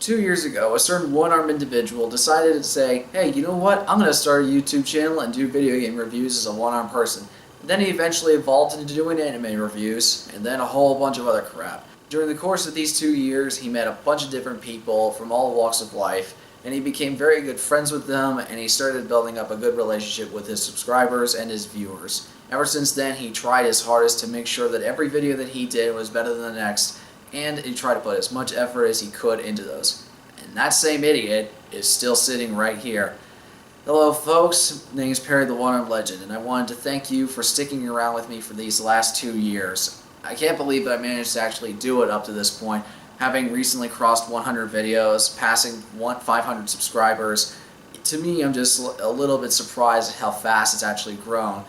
2 years ago, a certain one-armed individual decided to say, hey, you know what, I'm going to start a YouTube channel and do video game reviews as a one-armed person. And then he eventually evolved into doing anime reviews, and then a whole bunch of other crap. During the course of these 2 years, he met a bunch of different people from all walks of life, and he became very good friends with them, and he started building up a good relationship with his subscribers and his viewers. Ever since then, he tried his hardest to make sure that every video that he did was better than the next, and he tried to put as much effort as he could into those. And that same idiot is still sitting right here. Hello folks, my name is Perry the One-Armed Legend, and I wanted to thank you for sticking around with me for these last 2 years. I can't believe that I managed to actually do it up to this point, having recently crossed 100 videos, passing 500 subscribers. To me, I'm just a little bit surprised at how fast it's actually grown.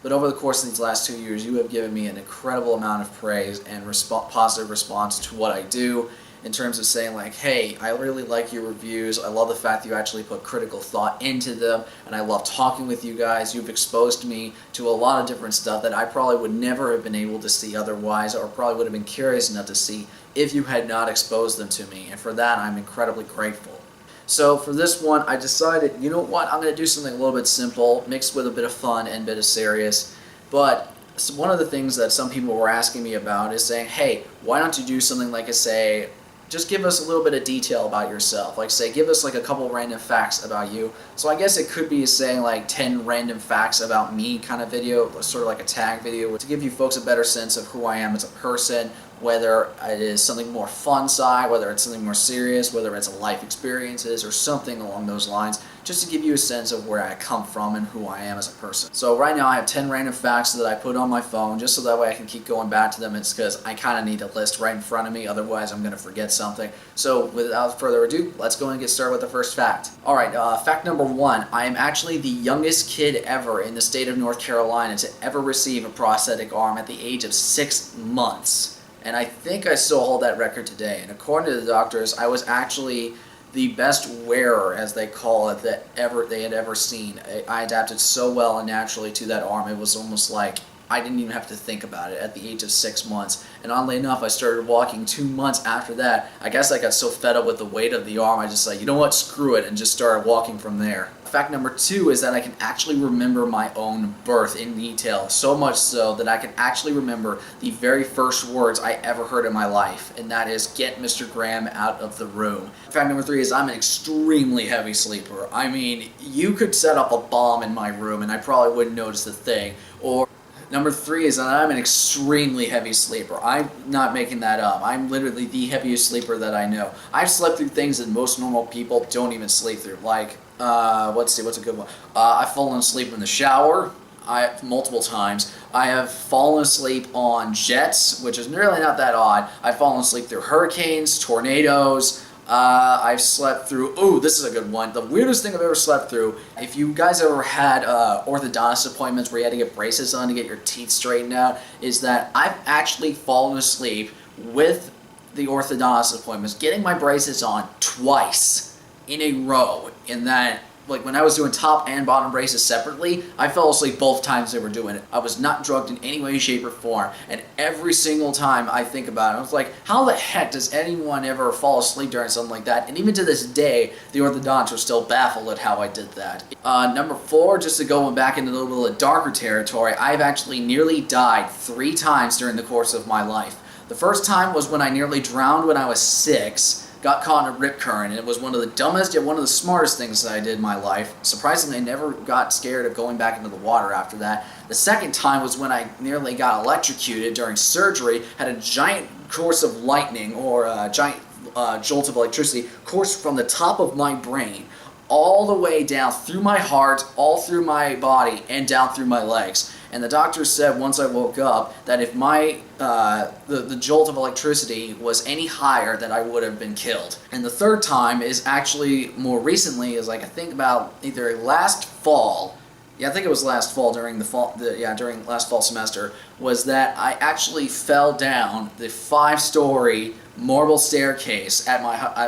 But over the course of these last 2 years, you have given me an incredible amount of praise and positive response to what I do, in terms of saying like, hey, I really like your reviews, I love the fact that you actually put critical thought into them, and I love talking with you guys. You've exposed me to a lot of different stuff that I probably would never have been able to see otherwise, or probably would have been curious enough to see if you had not exposed them to me, and for that I'm incredibly grateful. So for this one, I decided, you know what, I'm going to do something a little bit simple, mixed with a bit of fun and a bit of serious. But one of the things that some people were asking me about is saying, hey, why don't you do something like, just give us a little bit of detail about yourself. Like, say, give us like a couple random facts about you. So I guess it could be saying like 10 random facts about me kind of video, sort of like a tag video, to give you folks a better sense of who I am as a person, whether it is something more fun side, whether it's something more serious, whether it's life experiences or something along those lines, just to give you a sense of where I come from and who I am as a person. So right now I have 10 random facts that I put on my phone, just so that way I can keep going back to them. It's because I kind of need a list right in front of me, otherwise I'm going to forget something. So without further ado, let's go and get started with the first fact. Alright, fact number 1, I am actually the youngest kid ever in the state of North Carolina to ever receive a prosthetic arm at the age of 6 months. And I think I still hold that record today. And according to the doctors, I was actually the best wearer, as they call it, that they had ever seen. I adapted so well and naturally to that arm. It was almost like I didn't even have to think about it at the age of 6 months. And oddly enough, I started walking 2 months after that. I guess I got so fed up with the weight of the arm, I just like, you know what, screw it, and just started walking from there. Fact number 2 is that I can actually remember my own birth in detail, so much so that I can actually remember the very first words I ever heard in my life, and that is, get Mr. Graham out of the room. Fact number 3 is I'm an extremely heavy sleeper. I mean, you could set up a bomb in my room and I probably wouldn't notice a thing. Or number 3 is that I'm an extremely heavy sleeper. I'm not making that up. I'm literally the heaviest sleeper that I know. I've slept through things that most normal people don't even sleep through. Like, let's see, what's a good one? I've fallen asleep in the shower multiple times. I have fallen asleep on jets, which is really not that odd. I've fallen asleep through hurricanes, tornadoes. I've slept through, ooh, this is a good one, the weirdest thing I've ever slept through. If you guys ever had orthodontist appointments where you had to get braces on to get your teeth straightened out, is that I've actually fallen asleep with the orthodontist appointments, getting my braces on twice in a row. In that, like, when I was doing top and bottom braces separately, I fell asleep both times they were doing it. I was not drugged in any way, shape, or form. And every single time I think about it, I was like, how the heck does anyone ever fall asleep during something like that? And even to this day, the orthodontists are still baffled at how I did that. Number 4, just to go back into a little bit of darker territory, I've actually nearly died 3 times during the course of my life. The first time was when I nearly drowned when I was 6. Got caught in a rip current, and it was one of the dumbest yet one of the smartest things that I did in my life. Surprisingly, I never got scared of going back into the water after that. The second time was when I nearly got electrocuted during surgery, had a giant course of lightning, or a giant jolt of electricity, course from the top of my brain all the way down through my heart, all through my body, and down through my legs. And the doctor said once I woke up that if the jolt of electricity was any higher, that I would have been killed. And the third time is actually more recently, is like I think about either last fall. Yeah, I think it was last fall during during last fall semester, was that I actually fell down the 5-story marble staircase at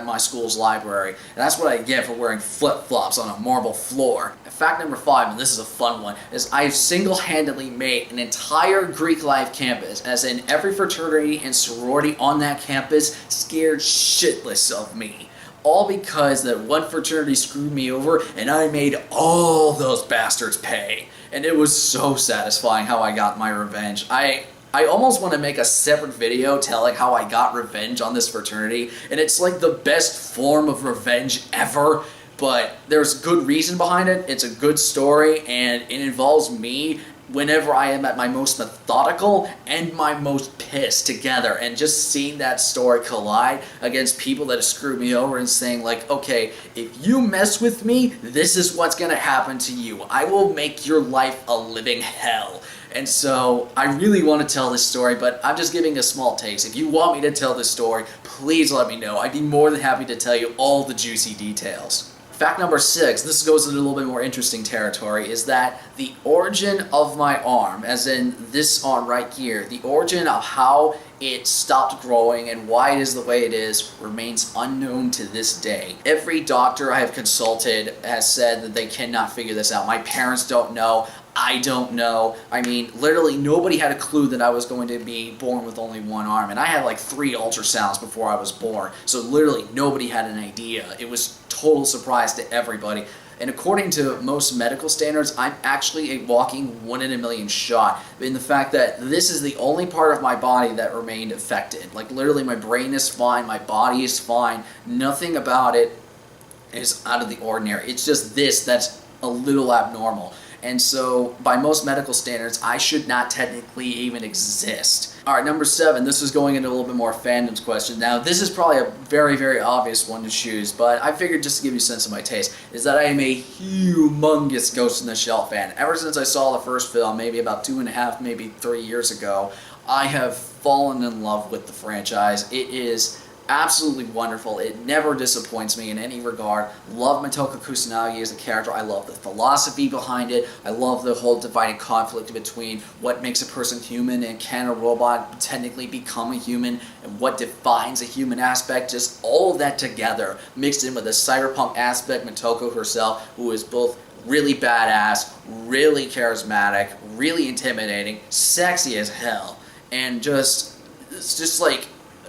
my school's library. And that's what I get for wearing flip-flops on a marble floor. Fact number 5, and this is a fun one, is I've single-handedly made an entire Greek life campus, as in every fraternity and sorority on that campus, scared shitless of me. all because that one fraternity screwed me over and I made all those bastards pay. And it was so satisfying how I got my revenge. I almost want to make a separate video telling how I got revenge on this fraternity, and it's like the best form of revenge ever, but there's good reason behind it. It's a good story, and it involves me whenever I am at my most methodical and my most pissed together, and just seeing that story collide against people that have screwed me over and saying like, okay, if you mess with me, this is what's gonna happen to you. I will make your life a living hell. And so I really want to tell this story, but I'm just giving a small taste. If you want me to tell this story, please let me know. I'd be more than happy to tell you all the juicy details. Fact number 6, this goes into a little bit more interesting territory, is that the origin of my arm, as in this arm right here, the origin of how it stopped growing and why it is the way it is remains unknown to this day. Every doctor I have consulted has said that they cannot figure this out. My parents don't know. I don't know. I mean, literally nobody had a clue that I was going to be born with only one arm, and I had like 3 ultrasounds before I was born, so literally nobody had an idea. It was total surprise to everybody. And according to most medical standards, I'm actually a walking 1 in a million shot in the fact that this is the only part of my body that remained affected. Like literally my brain is fine, my body is fine, nothing about it is out of the ordinary. It's just this that's a little abnormal. And so, by most medical standards, I should not technically even exist. Alright, number 7, this is going into a little bit more fandom's question. Now, this is probably a very, very obvious one to choose, but I figured just to give you a sense of my taste, is that I am a humongous Ghost in the Shell fan. Ever since I saw the first film, maybe about 2.5, maybe 3 years ago, I have fallen in love with the franchise. It is absolutely wonderful. It never disappoints me in any regard. Love Motoko Kusanagi as a character. I love the philosophy behind it. I love the whole dividing conflict between what makes a person human and can a robot technically become a human, and what defines a human aspect. Just all of that together mixed in with the cyberpunk aspect. Motoko herself, who is both really badass, really charismatic, really intimidating, sexy as hell, and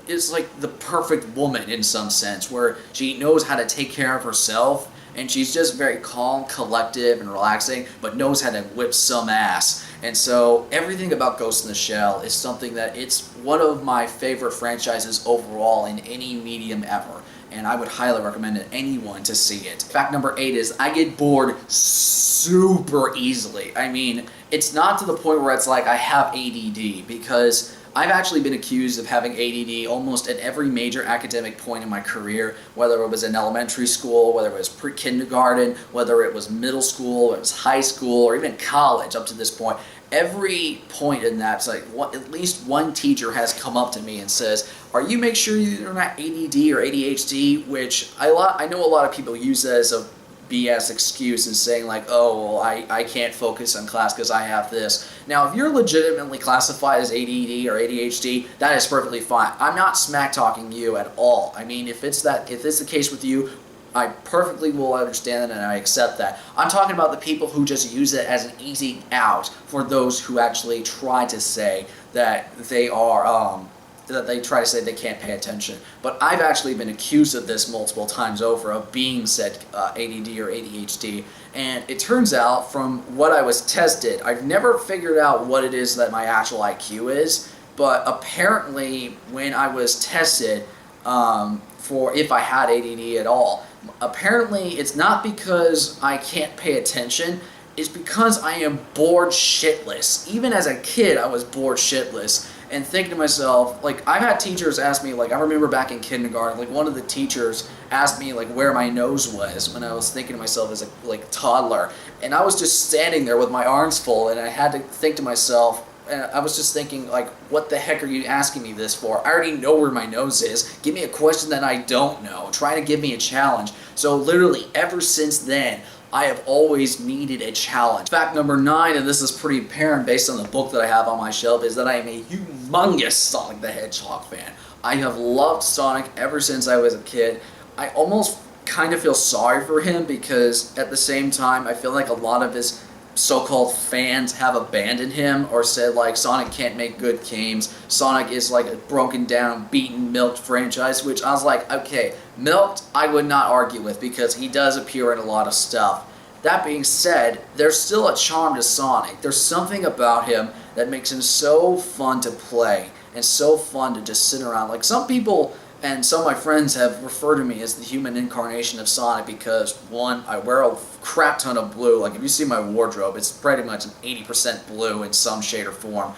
it's like the perfect woman in some sense, where she knows how to take care of herself, and she's just very calm, collective, and relaxing, but knows how to whip some ass. And so everything about Ghost in the Shell is something that it's one of my favorite franchises overall in any medium ever, and I would highly recommend anyone to see it. Fact number 8 is I get bored super easily. I mean, it's not to the point where it's like I have ADD, because I've actually been accused of having ADD almost at every major academic point in my career, whether it was in elementary school, whether it was pre-kindergarten, whether it was middle school, whether it was high school, or even college up to this point. Every point in that, it's like at least one teacher has come up to me and says, "Are you make sure you're not ADD or ADHD?" Which I know a lot of people use that as a BS excuse and saying like, oh, well, I can't focus on class because I have this. Now, if you're legitimately classified as ADD or ADHD, that is perfectly fine. I'm not smack talking you at all. I mean, if it's the case with you, I perfectly will understand that and I accept that. I'm talking about the people who just use it as an easy out for those who actually try to say that they are that they try to say they can't pay attention. But I've actually been accused of this multiple times over, of being said ADD or ADHD, and it turns out from what I was tested, I've never figured out what it is that my actual IQ is, but apparently when I was tested for if I had ADD at all, apparently it's not because I can't pay attention, it's because I am bored shitless. Even as a kid, I was bored shitless. And thinking to myself, like, I've had teachers ask me, like, I remember back in kindergarten, like, one of the teachers asked me, like, where my nose was when I was thinking to myself as a toddler. And I was just standing there with my arms full, and I had to think to myself, and I was just thinking, like, what the heck are you asking me this for? I already know where my nose is. Give me a question that I don't know. Try to give me a challenge. So literally, ever since then, I have always needed a challenge. Fact number 9, and this is pretty apparent based on the book that I have on my shelf, is that I am a humongous Sonic the Hedgehog fan. I have loved Sonic ever since I was a kid. I almost kind of feel sorry for him because at the same time I feel like a lot of his so-called fans have abandoned him or said like Sonic can't make good games, Sonic is like a broken down, beaten, milked franchise, which I was like, okay, milked I would not argue with because he does appear in a lot of stuff. That being said, there's still a charm to Sonic. There's something about him that makes him so fun to play and so fun to just sit around. Like some people and some of my friends have referred to me as the human incarnation of Sonic because, one, I wear a crap ton of blue. Like if you see my wardrobe, it's pretty much an 80% blue in some shade or form.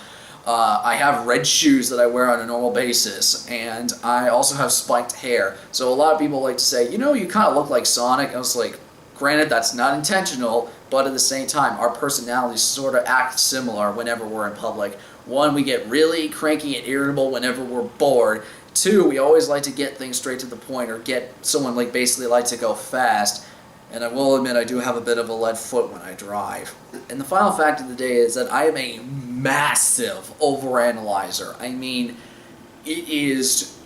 I have red shoes that I wear on a normal basis, and I also have spiked hair. So a lot of people like to say, you know, you kind of look like Sonic. I was like, granted, that's not intentional, but at the same time, our personalities sort of act similar whenever we're in public. One, we get really cranky and irritable whenever we're bored. Two, we always like to get things straight to the point or get someone like basically like to go fast. And I will admit I do have a bit of a lead foot when I drive. And the final fact of the day is that I am a massive overanalyzer. I mean, it is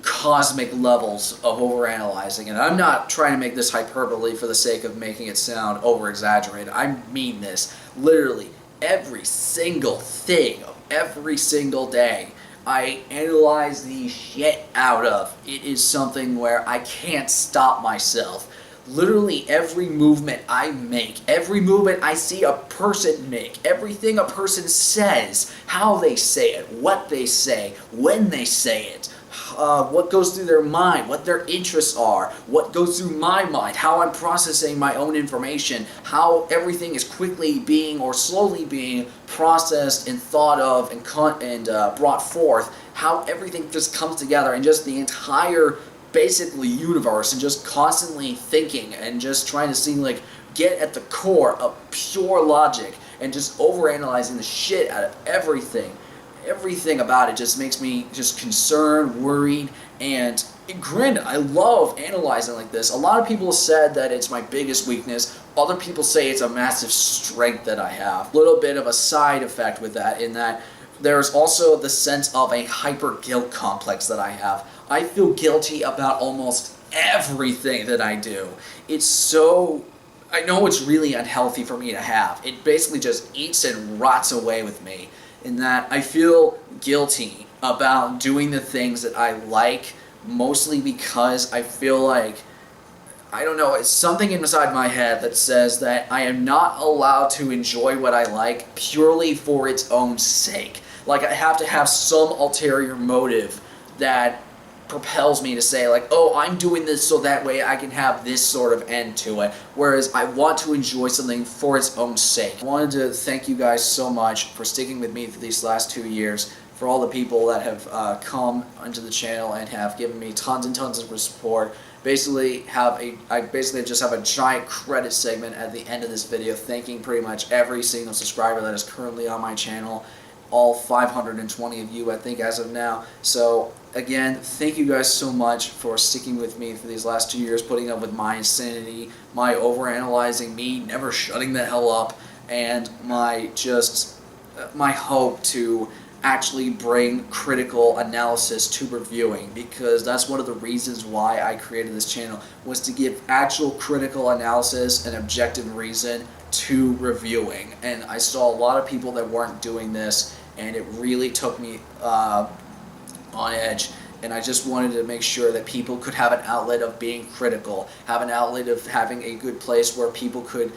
cosmic levels of overanalyzing. And I'm not trying to make this hyperbole for the sake of making it sound over-exaggerated. I mean this. Literally, every single thing of every single day I analyze the shit out of. It is something where I can't stop myself. Literally every movement I make, every movement I see a person make, everything a person says, how they say it, what they say, when they say it, what goes through their mind, what their interests are, what goes through my mind, how I'm processing my own information, how everything is quickly being or slowly being processed and thought of and brought forth, how everything just comes together and just the entire basically universe and just constantly thinking and just trying to see like get at the core of pure logic and just overanalyzing the shit out of everything. Everything about it just makes me just concerned, worried, and granted, I love analyzing like this. A lot of people said that it's my biggest weakness. Other people say it's a massive strength that I have. A little bit of a side effect with that in that there's also the sense of a hyper guilt complex that I have. I feel guilty about almost everything that I do. It's so... I know it's really unhealthy for me to have. It basically just eats and rots away with me. In that I feel guilty about doing the things that I like, mostly because I feel like, I don't know, it's something inside my head that says that I am not allowed to enjoy what I like purely for its own sake. Like I have to have some ulterior motive that propels me to say like, oh, I'm doing this so that way I can have this sort of end to it, whereas I want to enjoy something for its own sake. I wanted to thank you guys so much for sticking with me for these last 2 years, for all the people that have come onto the channel and have given me tons and tons of support. I basically just have a giant credit segment at the end of this video thanking pretty much every single subscriber that is currently on my channel, all 520 of you I think as of now. So again, thank you guys so much for sticking with me for these last 2 years, putting up with my insanity, my overanalyzing, me never shutting the hell up, and my hope to actually bring critical analysis to reviewing, because that's one of the reasons why I created this channel, was to give actual critical analysis and objective reason to reviewing. And I saw a lot of people that weren't doing this, and it really took me on edge. And I just wanted to make sure that people could have an outlet of being critical, have an outlet of having a good place where people could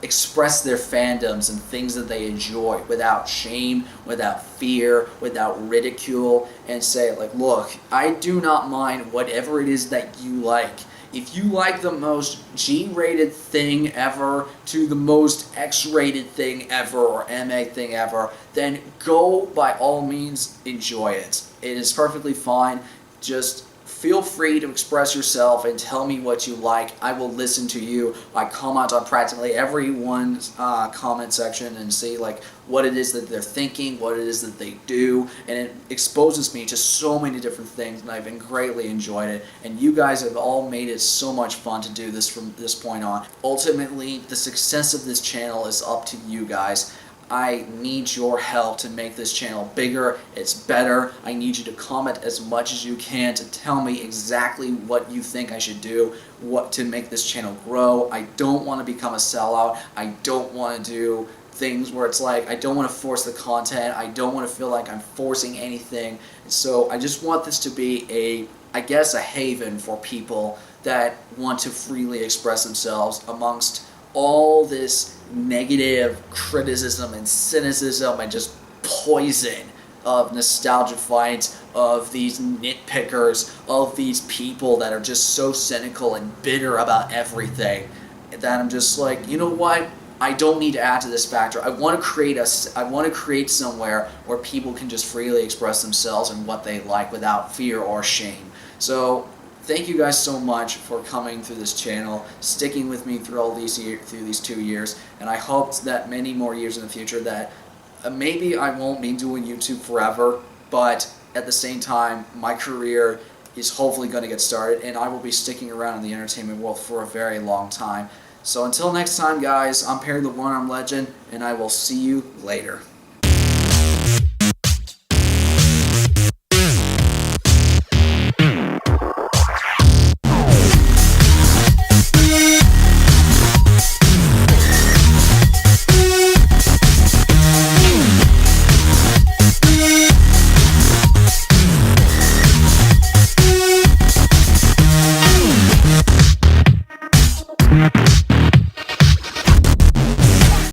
express their fandoms and things that they enjoy without shame, without fear, without ridicule, and say like, look, I do not mind whatever it is that you like. If you like the most G-rated thing ever to the most X-rated thing ever or MA thing ever, then go by all means enjoy it. It is perfectly fine. Just feel free to express yourself and tell me what you like. I will listen to you. I comment on practically everyone's comment section and see like what it is that they're thinking, what it is that they do, and it exposes me to so many different things, and I've been greatly enjoyed it. And you guys have all made it so much fun to do this from this point on. Ultimately, the success of this channel is up to you guys. I need your help to make this channel bigger, it's better. I need you to comment as much as you can to tell me exactly what you think I should do, what to make this channel grow. I don't want to become a sellout. I don't want to do things where it's like I don't want to force the content. I don't want to feel like I'm forcing anything. So I just want this to be I guess a haven for people that want to freely express themselves amongst all this negative criticism and cynicism and just poison of nostalgia fights, of these nitpickers, of these people that are just so cynical and bitter about everything, that I'm just like, you know what? I don't need to add to this factor. I want to create somewhere where people can just freely express themselves and what they like without fear or shame. So thank you guys so much for coming through this channel, sticking with me through these 2 years, and I hope that many more years in the future that maybe I won't be doing YouTube forever, but at the same time, my career is hopefully going to get started, and I will be sticking around in the entertainment world for a very long time. So until next time, guys, I'm Perry the One Arm Legend, and I will see you later.